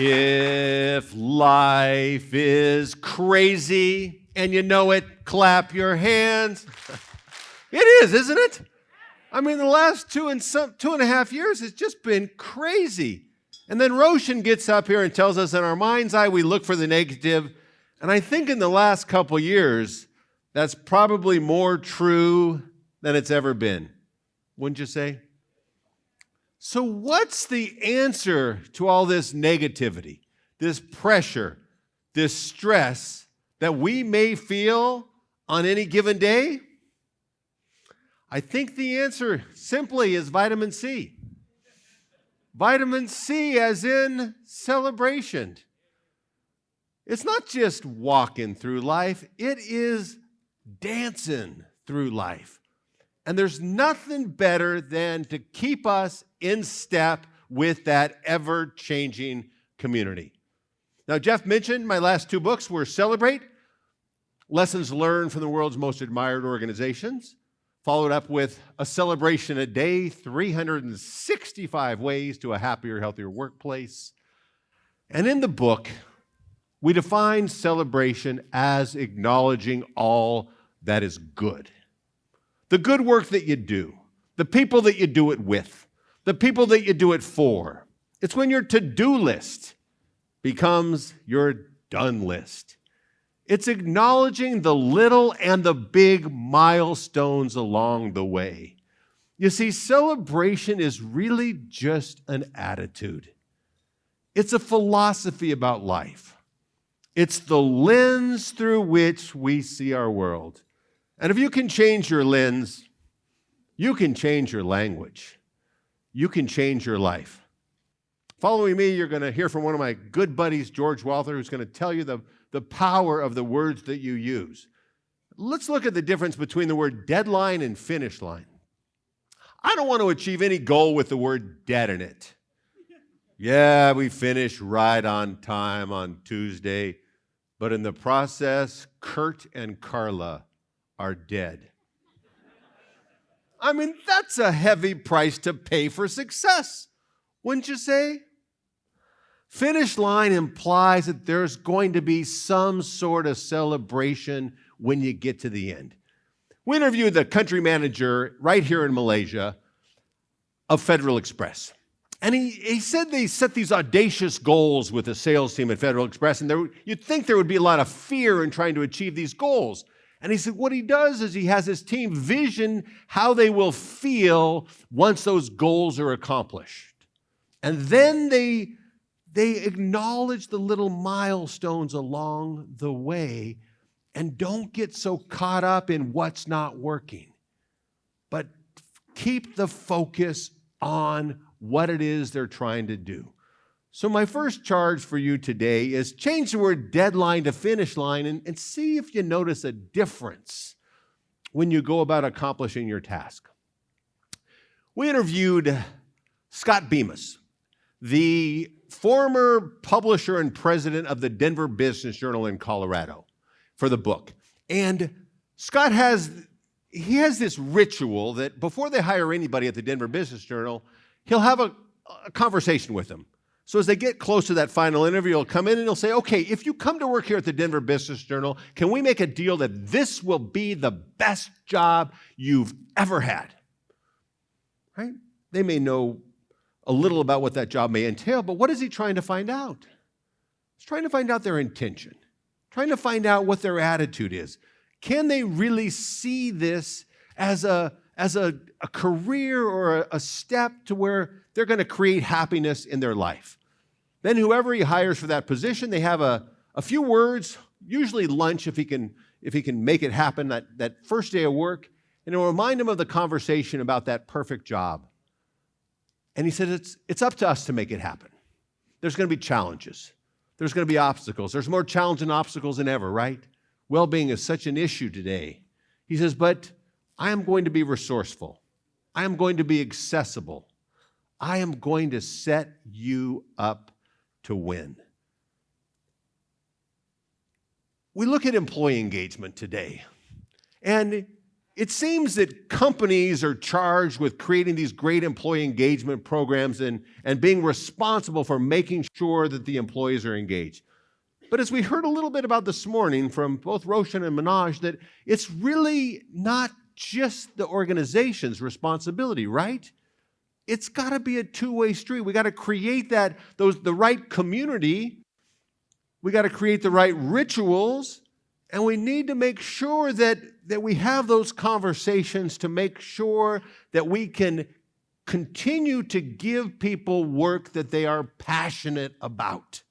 If life is crazy and you know it, clap your hands. It is, isn't it? I mean, the last 2.5 years has just been crazy. And then Roshan gets up here and tells us in our mind's eye we look for the negative. And I think in the last couple years, that's probably more true than it's ever been. Wouldn't you say? So what's the answer to all this negativity, this pressure, this stress that we may feel on any given day? I think the answer simply is vitamin C. Vitamin C as in celebration. It's not just walking through life, it is dancing through life. And there's nothing better than to keep us in step with that ever-changing community. Now, Jeff mentioned my last 2 books were Celebrate, Lessons Learned from the World's Most Admired Organizations, followed up with A Celebration a Day, 365 Ways to a Happier, Healthier Workplace. And in the book, we define celebration as acknowledging all that is good. The good work that you do, the people that you do it with, the people that you do it for. It's when your to-do list becomes your done list. It's acknowledging the little and the big milestones along the way. You see, celebration is really just an attitude. It's a philosophy about life. It's the lens through which we see our world. And if you can change your lens, you can change your language. You can change your life. Following me, you're going to hear from one of my good buddies, George Walther, who's going to tell you the power of the words that you use. Let's look at the difference between the word deadline and finish line. I don't want to achieve any goal with the word dead in it. Yeah, we finished right on time on Tuesday, but in the process, Kurt and Carla are dead. I mean, that's a heavy price to pay for success, wouldn't you say? Finish line implies that there's going to be some sort of celebration when you get to the end. We interviewed the country manager right here in Malaysia of Federal Express. And he said they set these audacious goals with the sales team at Federal Express, and you'd think there would be a lot of fear in trying to achieve these goals. And he said what he does is he has his team vision how they will feel once those goals are accomplished. And then they acknowledge the little milestones along the way and don't get so caught up in what's not working, but keep the focus on what it is they're trying to do. So my first charge for you today is change the word deadline to finish line and see if you notice a difference when you go about accomplishing your task. We interviewed Scott Bemis, the former publisher and president of the Denver Business Journal in Colorado, for the book. And Scott has this ritual that before they hire anybody at the Denver Business Journal, he'll have a conversation with them. So as they get close to that final interview, he'll come in and he'll say, okay, if you come to work here at the Denver Business Journal, can we make a deal that this will be the best job you've ever had? Right? They may know a little about what that job may entail, but what is he trying to find out? He's trying to find out their intention, trying to find out what their attitude is. Can they really see this as a career or a step to where they're going to create happiness in their life? Then whoever he hires for that position, they have a few words, usually lunch if he can make it happen that first day of work, and it'll remind him of the conversation about that perfect job. And he said, it's up to us to make it happen. There's going to be challenges. There's going to be obstacles. There's more challenge and obstacles than ever, right? Well-being is such an issue today. He says, but I am going to be resourceful. I am going to be accessible. I am going to set you up to win. We look at employee engagement today, and It seems that companies are charged with creating these great employee engagement programs and being responsible for making sure that the employees are engaged. But as we heard a little bit about this morning from both Roshan and Manoj, that it's really not just the organization's responsibility, right? It's got to be a two-way street. We got to create the right community. We got to create the right rituals. And we need to make sure that we have those conversations to make sure that we can continue to give people work that they are passionate about.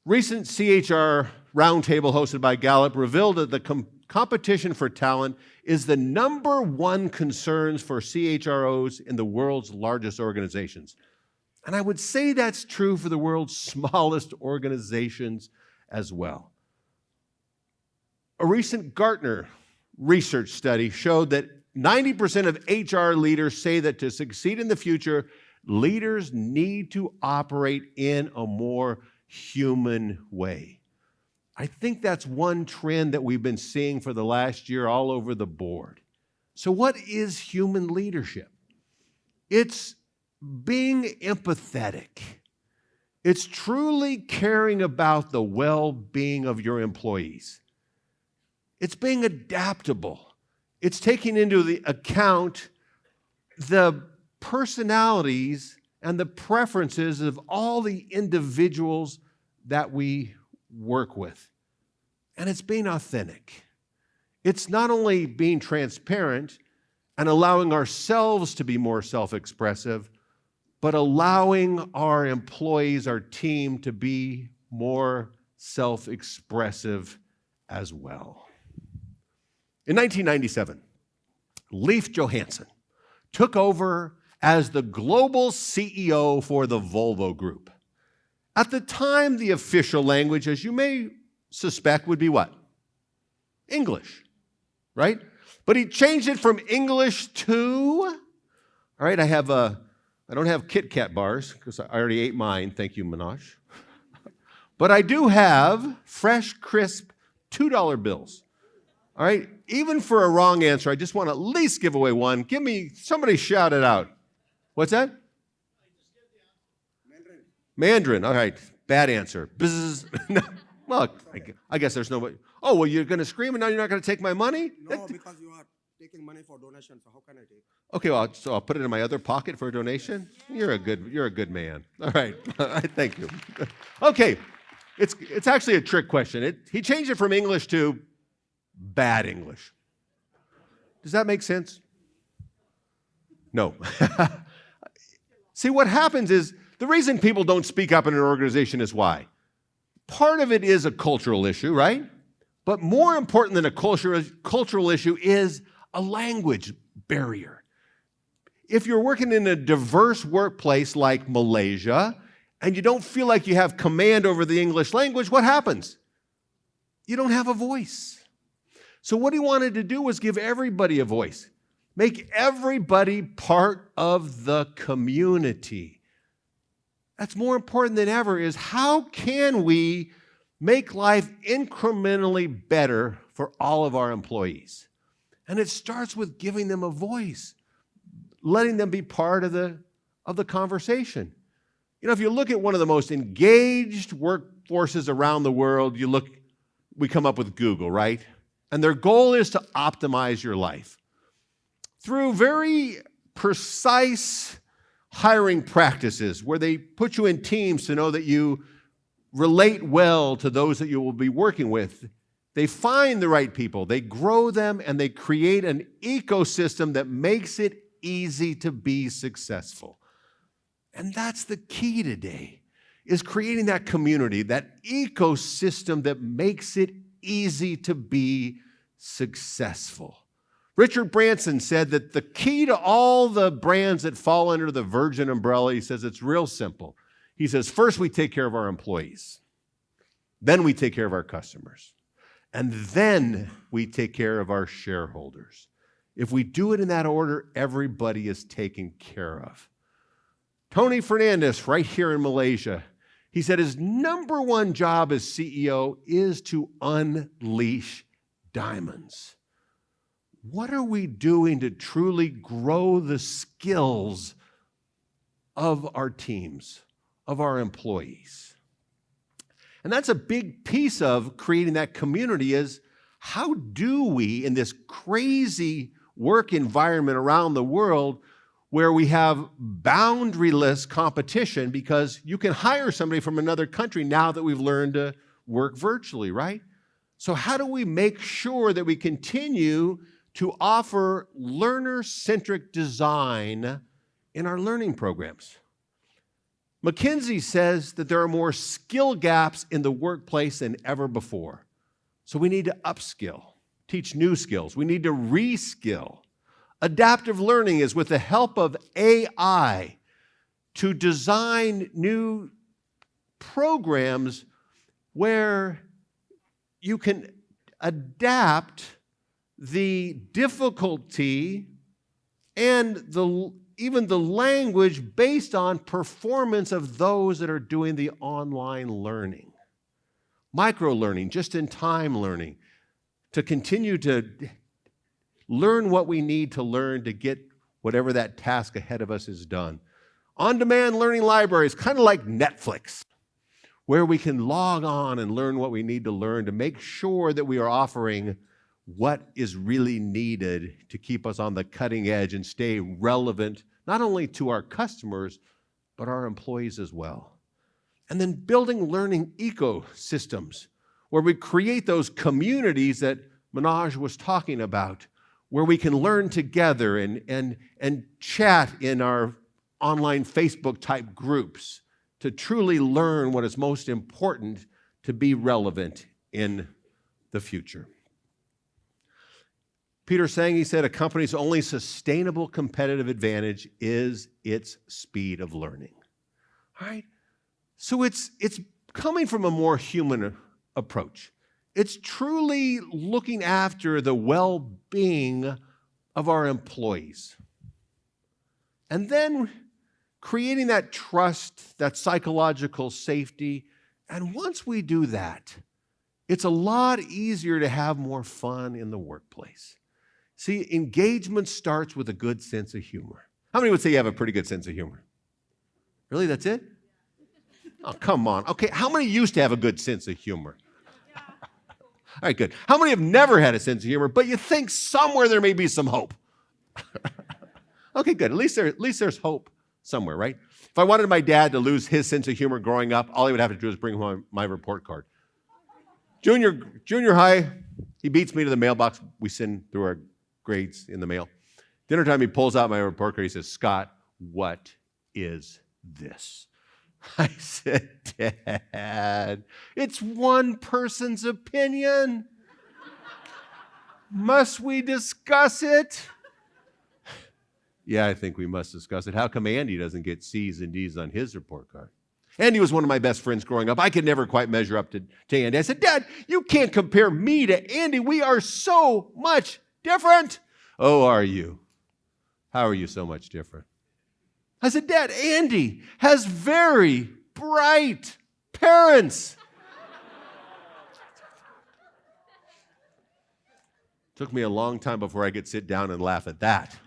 Recent CHR roundtable hosted by Gallup revealed that the competition for talent is the number one concern for CHROs in the world's largest organizations. And I would say that's true for the world's smallest organizations as well. A recent Gartner research study showed that 90% of HR leaders say that to succeed in the future, leaders need to operate in a more human way. I think that's one trend that we've been seeing for the last year all over the board. So what is human leadership? It's being empathetic. It's truly caring about the well-being of your employees. It's being adaptable. It's taking into account the personalities and the preferences of all the individuals that we work with. And it's being authentic. It's not only being transparent and allowing ourselves to be more self-expressive, but allowing our employees, our team, to be more self-expressive as well. In 1997, Leif Johansson took over as the global CEO for the Volvo Group. At the time, the official language, as you may suspect, would be what? English, right? But he changed it from English to, all right, I don't have Kit Kat bars because I already ate mine. Thank you, Manoj. But I do have fresh, crisp $2 bills. All right, even for a wrong answer, I just want to at least give away one. Somebody shout it out. What's that? Mandarin. All right, bad answer. Bzz. Well, I guess there's nobody. Oh, well, you're going to scream and now you're not going to take my money? No, because you are taking money for donation, so how can I take? Okay, well, so I'll put it in my other pocket for a donation? You're a good man. All right, thank you. Okay, it's actually a trick question. He changed it from English to bad English. Does that make sense? No. See, what happens is the reason people don't speak up in an organization is why? Part of it is a cultural issue, right? But more important than a cultural issue is a language barrier. If you're working in a diverse workplace like Malaysia and you don't feel like you have command over the English language, what happens? You don't have a voice. So what he wanted to do was give everybody a voice, make everybody part of the community. That's more important than ever is how can we make life incrementally better for all of our employees? And it starts with giving them a voice, letting them be part of the conversation. You know, if you look at one of the most engaged workforces around the world, we come up with Google, right? And their goal is to optimize your life through very precise hiring practices where they put you in teams to know that you relate well to those that you will be working with. They find the right people, they grow them, and they create an ecosystem that makes it easy to be successful. And that's the key today, is creating that community, that ecosystem that makes it easy to be successful. Richard Branson said that the key to all the brands that fall under the Virgin umbrella, he says it's real simple. He says, first we take care of our employees, then we take care of our customers, and then we take care of our shareholders. If we do it in that order, everybody is taken care of. Tony Fernandez, right here in Malaysia, he said his number one job as CEO is to unleash diamonds. what are we doing to truly grow the skills of our teams, of our employees? And that's a big piece of creating that community is how do we, in this crazy work environment around the world where we have boundaryless competition because you can hire somebody from another country now that we've learned to work virtually, right? So how do we make sure that we continue to offer learner-centric design in our learning programs? McKinsey says that there are more skill gaps in the workplace than ever before. So we need to upskill, teach new skills. We need to reskill. Adaptive learning is with the help of AI to design new programs where you can adapt the difficulty and even the language based on performance of those that are doing the online learning. Micro-learning, just-in-time learning, to continue to learn what we need to learn to get whatever that task ahead of us is done. On-demand learning libraries, kind of like Netflix, where we can log on and learn what we need to learn to make sure that we are offering what is really needed to keep us on the cutting edge and stay relevant, not only to our customers, but our employees as well. And then building learning ecosystems, where we create those communities that Manoj was talking about, where we can learn together and chat in our online Facebook-type groups to truly learn what is most important to be relevant in the future. Peter Senge said a company's only sustainable competitive advantage is its speed of learning. All right? So it's coming from a more human approach. It's truly looking after the well-being of our employees. And then creating that trust, that psychological safety. And once we do that, it's a lot easier to have more fun in the workplace. See, engagement starts with a good sense of humor. How many would say you have a pretty good sense of humor? Really, that's it? Oh, come on. Okay, how many used to have a good sense of humor? All right, good. How many have never had a sense of humor, but you think somewhere there may be some hope? Okay, good. At least there's hope somewhere, right? If I wanted my dad to lose his sense of humor growing up, all he would have to do is bring home my report card. Junior high, he beats me to the mailbox. We send through our grades in the mail. Dinner time, he pulls out my report card. He says, "Scott, what is this?" I said, "Dad, it's one person's opinion. Must we discuss it?" Yeah, I think we must discuss it. How come Andy doesn't get C's and D's on his report card? Andy was one of my best friends growing up. I could never quite measure up to Andy. I said, "Dad, you can't compare me to Andy. We are so much different." "Oh, are you? How are you so much different?" I said, "Dad, Andy has very bright parents." Took me a long time before I could sit down and laugh at that.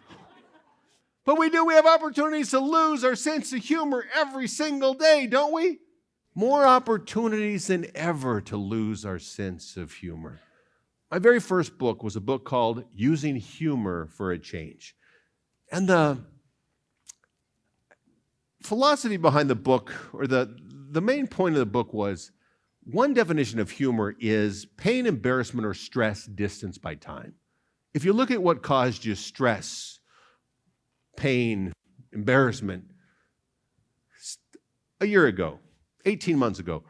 But we have opportunities to lose our sense of humor every single day, don't we? More opportunities than ever to lose our sense of humor. My very first book was a book called Using Humor for a Change. And the philosophy behind the book, or the main point of the book was, one definition of humor is pain, embarrassment, or stress distanced by time. If you look at what caused you stress, pain, embarrassment, a year ago, 18 months ago,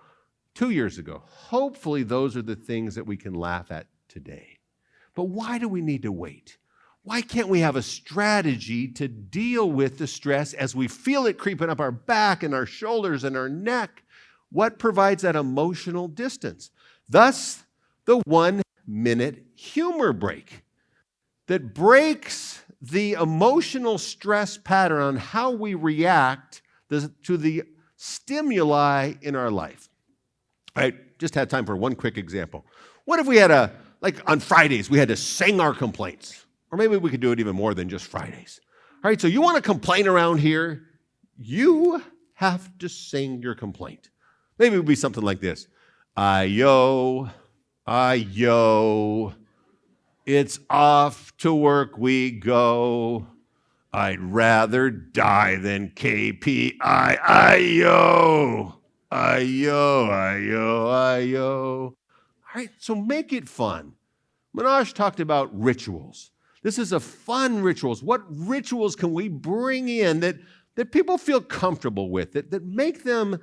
2 years ago, hopefully those are the things that we can laugh at today. But why do we need to wait? Why can't we have a strategy to deal with the stress as we feel it creeping up our back and our shoulders and our neck? What provides that emotional distance? Thus, the 1-minute humor break that breaks the emotional stress pattern on how we react to the stimuli in our life. I just had time for one quick example. What if we had like on Fridays, we had to sing our complaints? Or maybe we could do it even more than just Fridays. All right, so you want to complain around here, you have to sing your complaint. Maybe it would be something like this. Ayo, it's off to work we go. I'd rather die than KPI. Ayo. All right, so make it fun. Manoj talked about rituals. This is a fun rituals. What rituals can we bring in that people feel comfortable with, that make them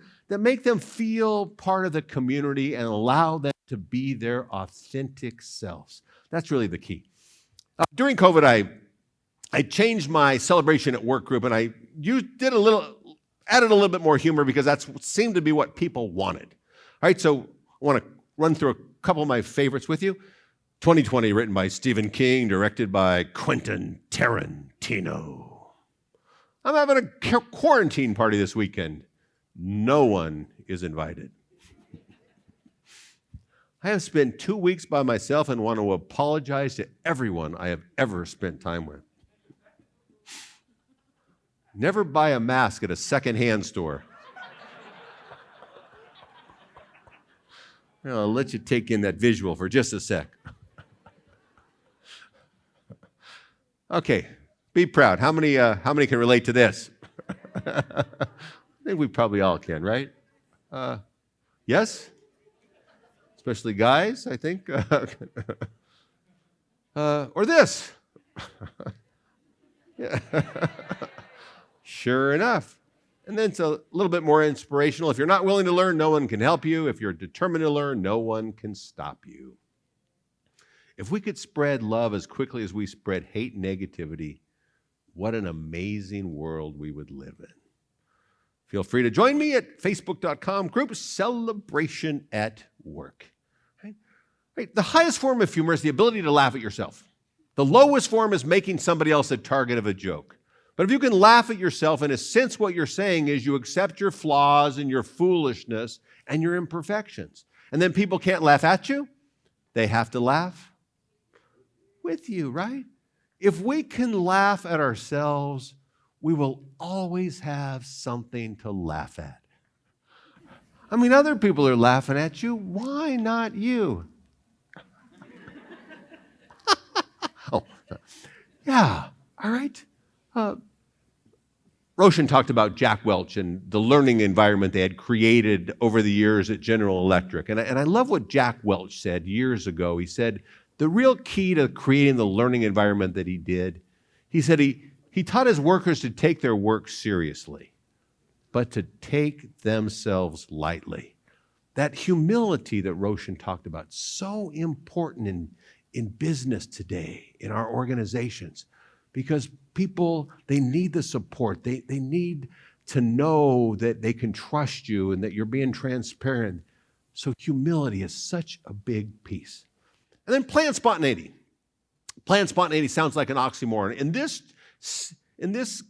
feel part of the community and allow them to be their authentic selves? That's really the key. During COVID, I changed my celebration at work group, and I added a little bit more humor because that seemed to be what people wanted. All right, so I want to run through a couple of my favorites with you. 2020, written by Stephen King, directed by Quentin Tarantino. I'm having a quarantine party this weekend. No one is invited. I have spent 2 weeks by myself and want to apologize to everyone I have ever spent time with. Never buy a mask at a secondhand store. I'll let you take in that visual for just a sec. Okay, be proud. How many can relate to this? I think we probably all can, right? Yes? Especially guys, I think. Or this. Yeah. Sure enough. And then it's a little bit more inspirational. If you're not willing to learn, no one can help you. If you're determined to learn, no one can stop you. If we could spread love as quickly as we spread hate and negativity, what an amazing world we would live in. Feel free to join me at facebook.com group Celebration at Work. Right? The highest form of humor is the ability to laugh at yourself. The lowest form is making somebody else a target of a joke. But if you can laugh at yourself, in a sense, what you're saying is you accept your flaws and your foolishness and your imperfections. And then people can't laugh at you. They have to laugh with you, right? If we can laugh at ourselves, we will always have something to laugh at. I mean, other people are laughing at you. Why not you? Oh, yeah, all right. Roshan talked about Jack Welch and the learning environment they had created over the years at General Electric. And I love what Jack Welch said years ago. He said, the real key to creating the learning environment that he did, he said he taught his workers to take their work seriously, but to take themselves lightly. That humility that Roshan talked about, so important in business today, in our organizations, because people, they need the support. They need to know that they can trust you and that you're being transparent. So humility is such a big piece. And then planned spontaneity. Planned spontaneity sounds like an oxymoron. In this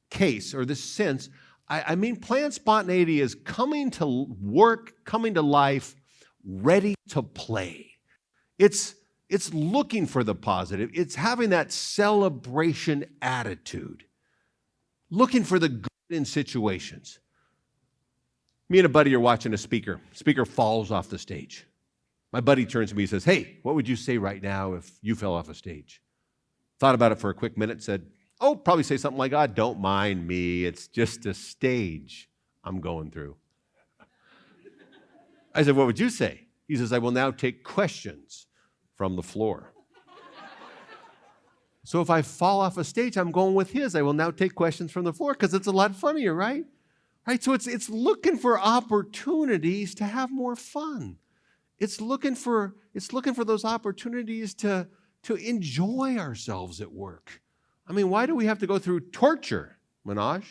case, or this sense, I mean planned spontaneity is coming to work, coming to life, ready to play. It's looking for the positive. It's having that celebration attitude, looking for the good in situations. Me and a buddy are watching a speaker. Speaker falls off the stage. My buddy turns to me and says, hey, what would you say right now if you fell off a stage? Thought about it for a quick minute, said, oh, probably say something like, don't mind me. It's just a stage I'm going through. I said, what would you say? He says, I will now take questions from the floor. So if I fall off a stage, I'm going with his. I will now take questions from the floor because it's a lot funnier, right? Right. So it's looking for opportunities to have more fun. It's looking for those opportunities to enjoy ourselves at work. I mean, why do we have to go through torture, Manoj?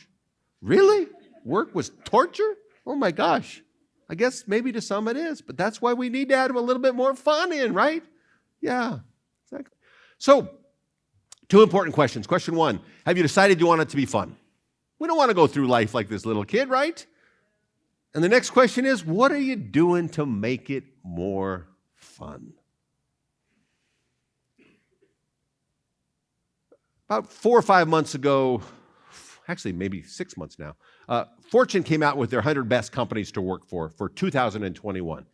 Really? Work was torture? Oh my gosh. I guess maybe to some it is, but that's why we need to add a little bit more fun in, right? Yeah, exactly. So, 2 important questions. Question 1, have you decided you want it to be fun? We don't want to go through life like this little kid, right? And the next question is, what are you doing to make it more fun? About 4 or 5 months ago, actually maybe 6 months now, Fortune came out with their 100 best companies to work for 2021.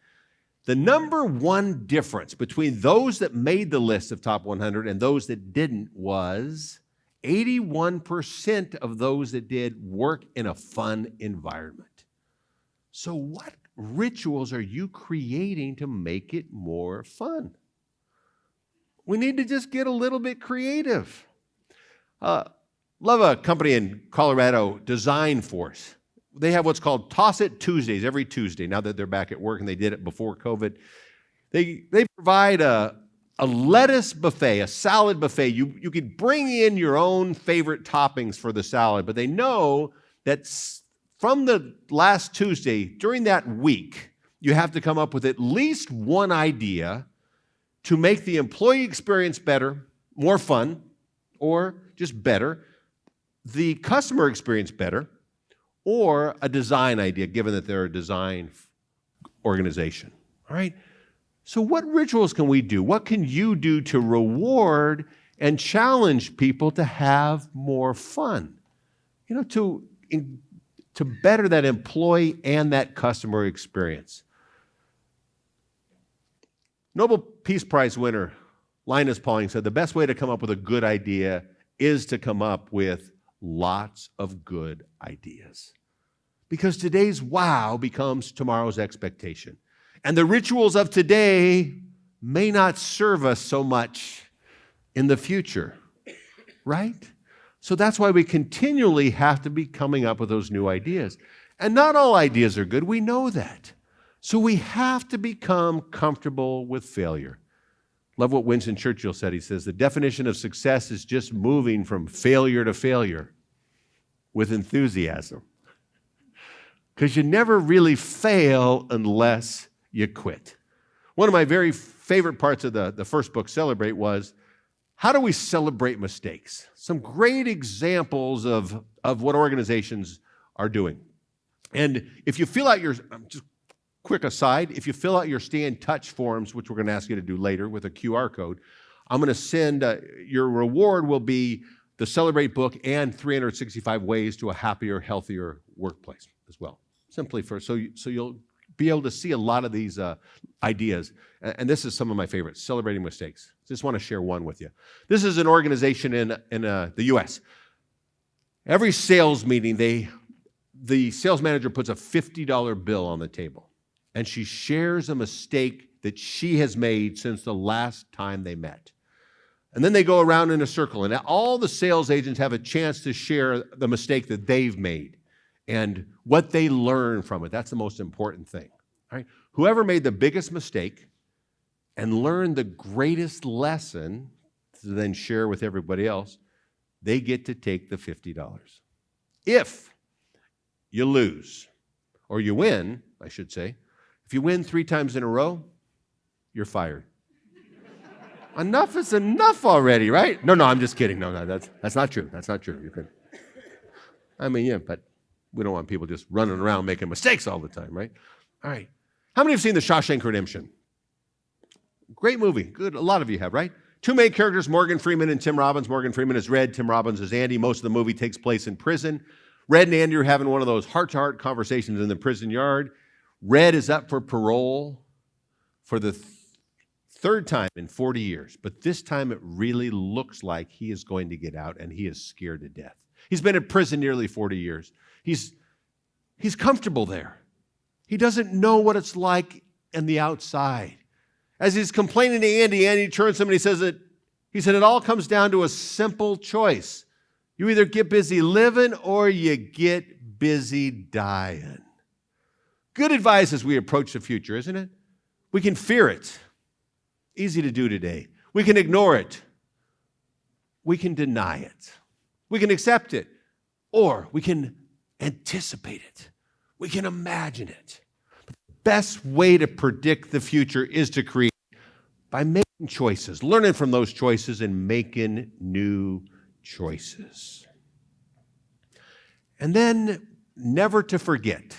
The number one difference between those that made the list of top 100 and those that didn't was 81% of those that did work in a fun environment. So what rituals are you creating to make it more fun? We need to just get a little bit creative. Love a company in Colorado, Design Force. They have what's called Toss It Tuesdays every Tuesday, now that they're back at work, and they did it before COVID. They provide a lettuce buffet, a salad buffet. You could bring in your own favorite toppings for the salad, but they know that from the last Tuesday, during that week, you have to come up with at least one idea to make the employee experience better, more fun, or just better, the customer experience better, or a design idea, given that they're a design organization. All right? So what rituals can we do? What can you do to reward and challenge people to have more fun? You know, to better that employee and that customer experience. Nobel Peace Prize winner Linus Pauling said the best way to come up with a good idea is to come up with lots of good ideas. Because today's wow becomes tomorrow's expectation. And the rituals of today may not serve us so much in the future, right? So that's why we continually have to be coming up with those new ideas. And not all ideas are good, we know that. So we have to become comfortable with failure. Love what Winston Churchill said. He says, the definition of success is just moving from failure to failure with enthusiasm. Because you never really fail unless you quit. One of my very favorite parts of the first book, Celebrate, was how do we celebrate mistakes? Some great examples of what organizations are doing. And if you fill out your, just quick aside, if you fill out your Stay in Touch forms, which we're going to ask you to do later with a QR code, I'm going to send, your reward will be the Celebrate book and 365 Ways to a Happier, Healthier Workplace as well. Simply so you'll be able to see a lot of these ideas. And this is some of my favorites, celebrating mistakes. Just want to share one with you. This is an organization in the U.S. Every sales meeting, the sales manager puts a $50 bill on the table, and she shares a mistake that she has made since the last time they met. And then they go around in a circle, and all the sales agents have a chance to share the mistake that they've made and what they learn from it. That's the most important thing. All right? Whoever made the biggest mistake and learned the greatest lesson to then share with everybody else, they get to take the $50. If you lose, or you win, I should say, if you win 3 times in a row, you're fired. Enough is enough already, right? No, I'm just kidding. No, that's not true. That's not true. You could. I mean, yeah, but we don't want people just running around making mistakes all the time, right? All right. How many have seen The Shawshank Redemption? Great movie. Good. A lot of you have, right? 2 main characters, Morgan Freeman and Tim Robbins. Morgan Freeman is Red. Tim Robbins is Andy. Most of the movie takes place in prison. Red and Andy are having one of those heart-to-heart conversations in the prison yard. Red is up for parole for the third time in 40 years, but this time it really looks like he is going to get out, and he is scared to death. He's been in prison nearly 40 years. He's comfortable there. He doesn't know what it's like in the outside. As he's complaining to Andy, Andy turns to him and he said, it all comes down to a simple choice. You either get busy living or you get busy dying. Good advice as we approach the future, isn't it? We can fear it. Easy to do today. We can ignore it. We can deny it. We can accept it. Or we can anticipate it. We can imagine it. The best way to predict the future is to create by making choices, learning from those choices and making new choices. And then never to forget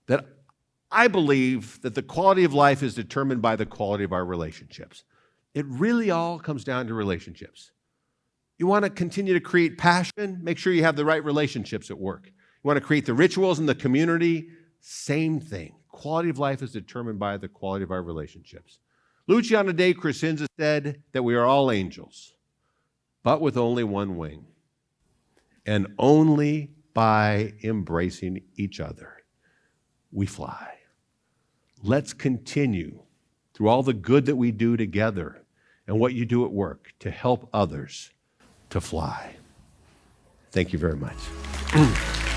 that I believe that the quality of life is determined by the quality of our relationships. It really all comes down to relationships. You want to continue to create passion? Make sure you have the right relationships at work. You want to create the rituals in the community? Same thing. Quality of life is determined by the quality of our relationships. Luciano de Crescenza said that we are all angels, but with only one wing, and only by embracing each other we fly. Let's continue through all the good that we do together and what you do at work to help others to fly. Thank you very much.